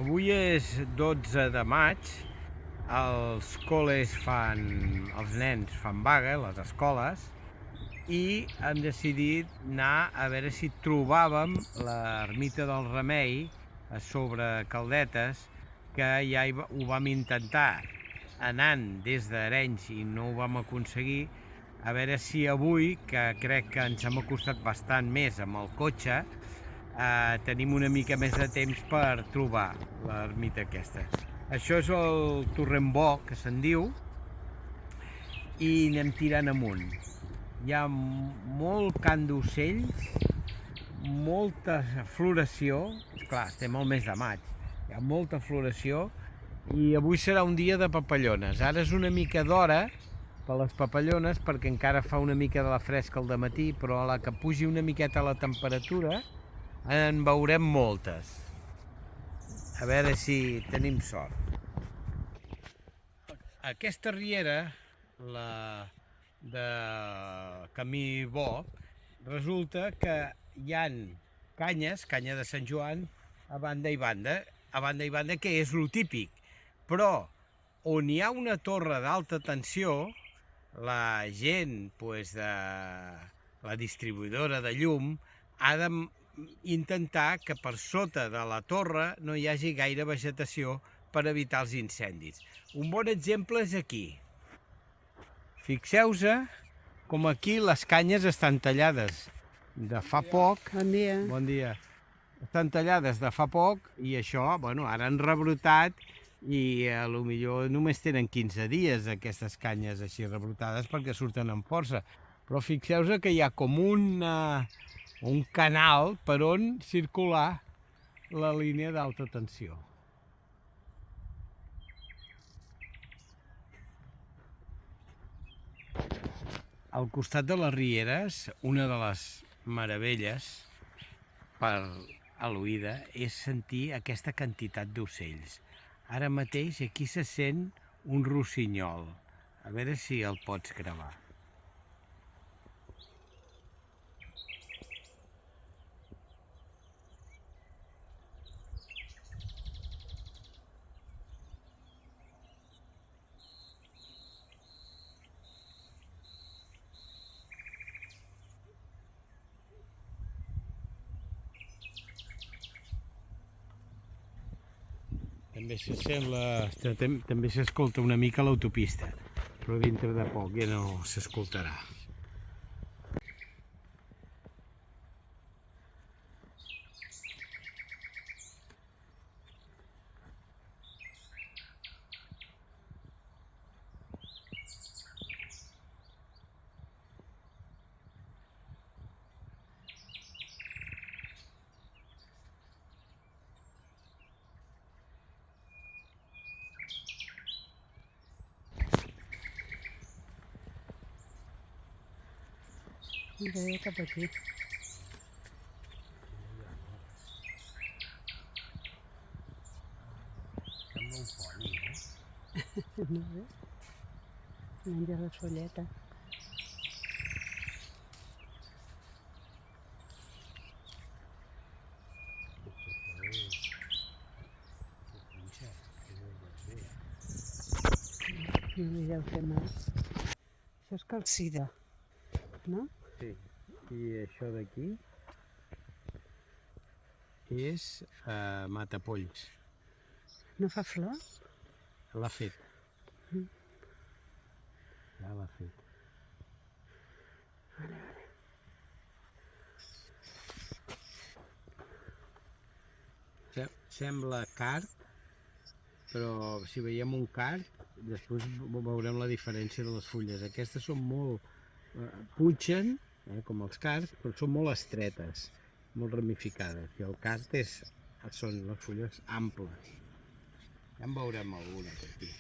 Avui és 12 de maig, els nens fan vaga, les escoles, i hem decidit anar a veure si trobàvem l'ermita del Remei a sobre Caldetes, que ja ho vam intentar anant des d'Arenys i no ho vam aconseguir. A veure si avui, que crec que ens hem acostat bastant més amb el cotxe, tenim una mica més de temps per trobar l'ermita aquesta. Això és el Torrent Bo, que se'n diu, i anem tirant amunt. Hi ha molt cant d'ocells, molta floració, clar, estem al mes de maig, hi ha molta floració, i avui serà un dia de papallones. Ara és una mica d'hora per les papallones perquè encara fa una mica de la fresca al dematí, però a la que pugi una miqueta la temperatura en veurem moltes. A veure si tenim sort. Aquesta riera, la de Camí Bo, resulta que hi ha canyes, canya de Sant Joan, a banda i banda, que és lo típic. Però on hi ha una torre d'alta tensió, la gent de la distribuïdora de llum ha d'intentar que per sota de la torre no hi hagi gaire vegetació per evitar els incendis. Un bon exemple és aquí. Fixeu-vos com aquí les canyes estan tallades de fa poc. Bon dia. Bon dia. Estan tallades de fa poc i això, bueno, ara han rebrotat i potser només tenen 15 dies aquestes canyes així rebrotades perquè surten amb força. Però fixeu-vos que hi ha com un canal per on circular la línia d'alta tensió. Al costat de les rieres, una de les meravelles per a l'oïda és sentir aquesta quantitat d'ocells. Ara mateix aquí se sent un rossinyol. A veure si el pots gravar. També s'escolta una mica l'autopista, però dintre de poc ja no s'escoltarà. Ve cap aquí. Sembla un poni, No sé. Menja la solleta. No li deu fer mal. Això és calcida, no? Sí, i això d'aquí és matapolls. No fa flor? L'ha fet. Ja l'ha fet. Vale. Sembla card, però si veiem un card, després veurem la diferència de les fulles. Aquestes són molt... punxen, com els cards, però són molt estretes, molt ramificades. I el card són les fulles amples. Ja en veurem alguna per aquí.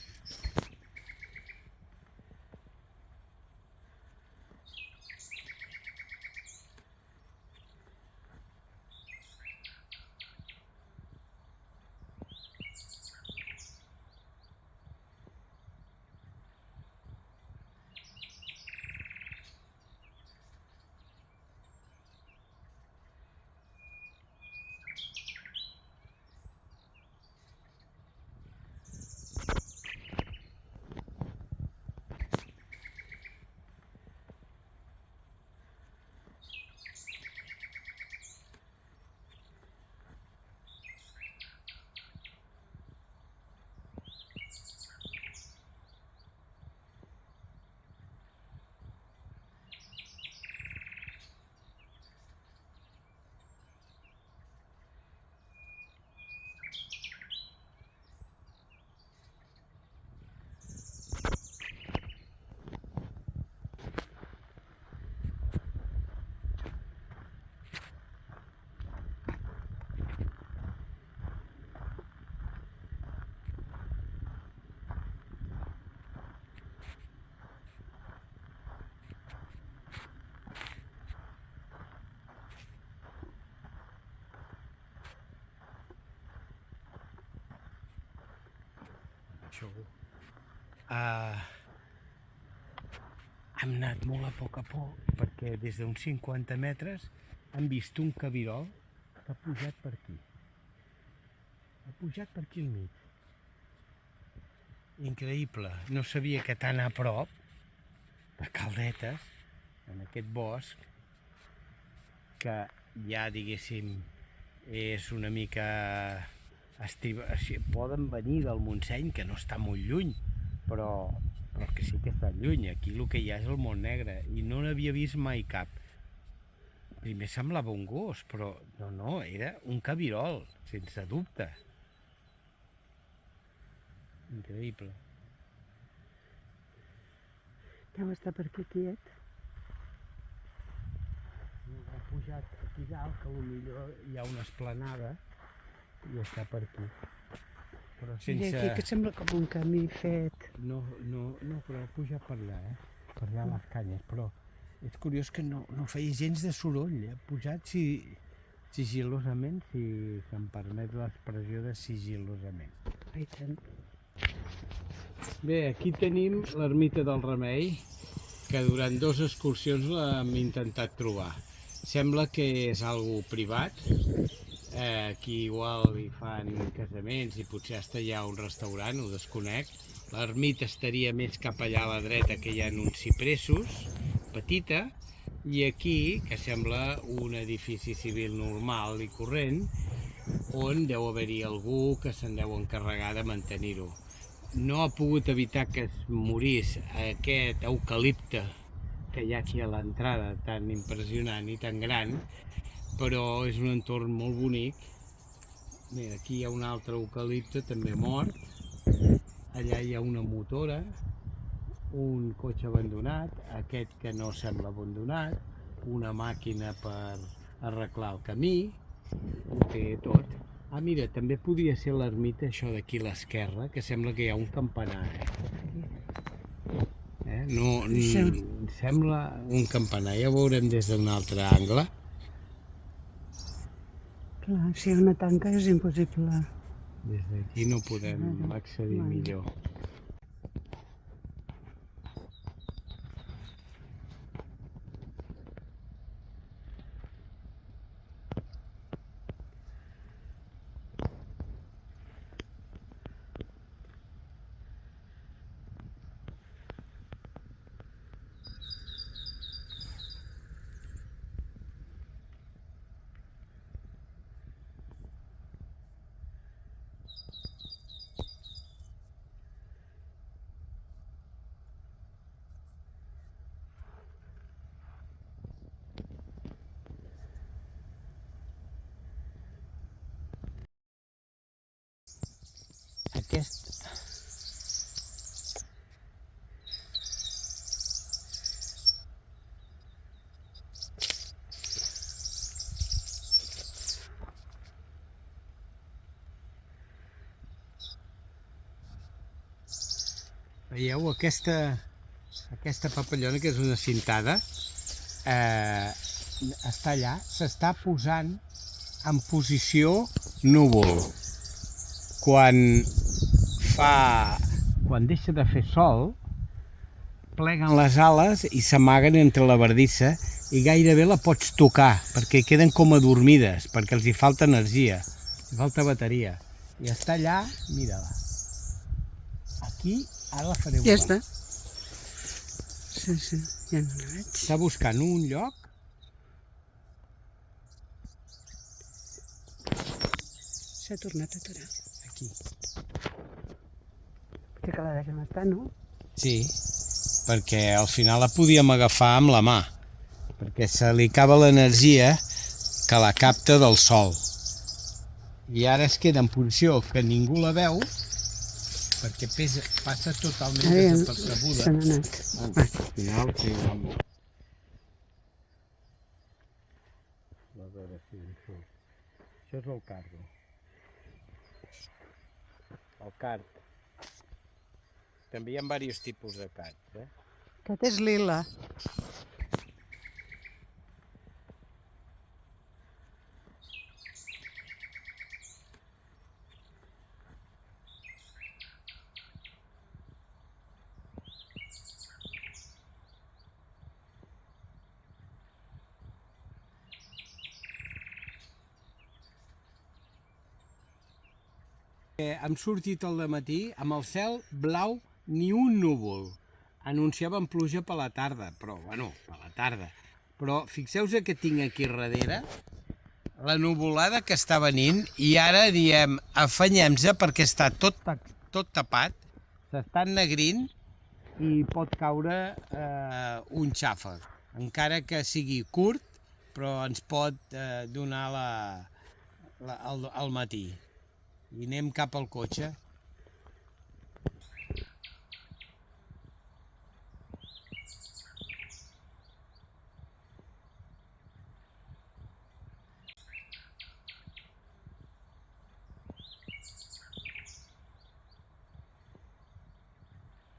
segur. Hem anat molt a poc, perquè des d'uns 50 metres hem vist un cabirol que ha pujat per aquí. Ha pujat per aquí al mig. Increïble. No sabia que tan a prop de Caldetes, en aquest bosc, que ja, diguéssim, és una mica... Poden venir del Montseny, que no està molt lluny, però que sí que està lluny. Aquí el que hi ha és el Mont Negre, i no n'havia vist mai cap. Primer semblava un gos, però no, era un cabirol, sense dubte. Increïble. Deu estar per aquí quiet. Ha pujat aquí dalt, que potser hi ha una esplanada, i està per aquí. Però sense... I aquí que sembla com un camí fet. No, però ha pujat per allà, per allà a les canyes, però és curiós que no feia gens de soroll, ha pujat sigil·losament, si se'm permet l'expressió de sigil·losament. Ai, tant. Bé, aquí tenim l'ermita del Remei, que durant 2 excursions l'hem intentat trobar. Sembla que és algo privat, aquí igual hi fan casaments i potser hasta hi ha un restaurant, ho desconec. L'ermita estaria més cap allà a la dreta, que hi ha uns cipressos, petita, i aquí, que sembla un edifici civil normal i corrent, on deu haver-hi algú que se'n deu encarregar de mantenir-ho. No ha pogut evitar que es morís aquest eucalipte que hi ha aquí a l'entrada, tan impressionant i tan gran, però és un entorn molt bonic. Mira, aquí hi ha un altre eucalipte també mort, allà hi ha una motora, un cotxe abandonat, aquest que no sembla abandonat, una màquina per arreglar el camí, ho té tot. Ah, mira, també podria ser l'ermita, això d'aquí a l'esquerra, que sembla que hi ha un campanar. No, sembla un campanar, ja ho veurem des d'un altre angle. Clar, si hi ha una tanca és impossible. Des d'aquí no podem accedir millor. Veieu, aquesta papallona, que és una cintada, està allà, s'està posant en posició núvol. Quan deixa de fer sol, pleguen les ales i s'amaguen entre la bardissa i gairebé la pots tocar, perquè queden com adormides, perquè els hi falta energia, els hi falta bateria. I està allà, mira-la. Aquí, ara la faré volar. Ja està. Sí, ja no la veig. Està buscant un lloc. S'ha tornat a aturar. Aquí. Potser que la deixem estar, no? Sí, perquè al final la podíem agafar amb la mà, perquè se li acaba l'energia que la capta del sol. I ara es queda en posició que ningú la veu, perquè passa totalment desapercebuda. Se n'ha anat. Al final, sí. A veure si en surt. Això és el cardo. El card. També hi ha diversos tipus de cards, Aquest és lila. Hem sortit al matí amb el cel blau, ni un núvol. Anunciaven pluja per la tarda, però, bueno, per la tarda. Però fixeu-vos que tinc aquí darrere la nuvolada que està venint i ara diem afanyem-se perquè està tot tapat, s'està ennegrint i pot caure un xàfec. Encara que sigui curt, però ens pot donar al matí. I anem cap al cotxe.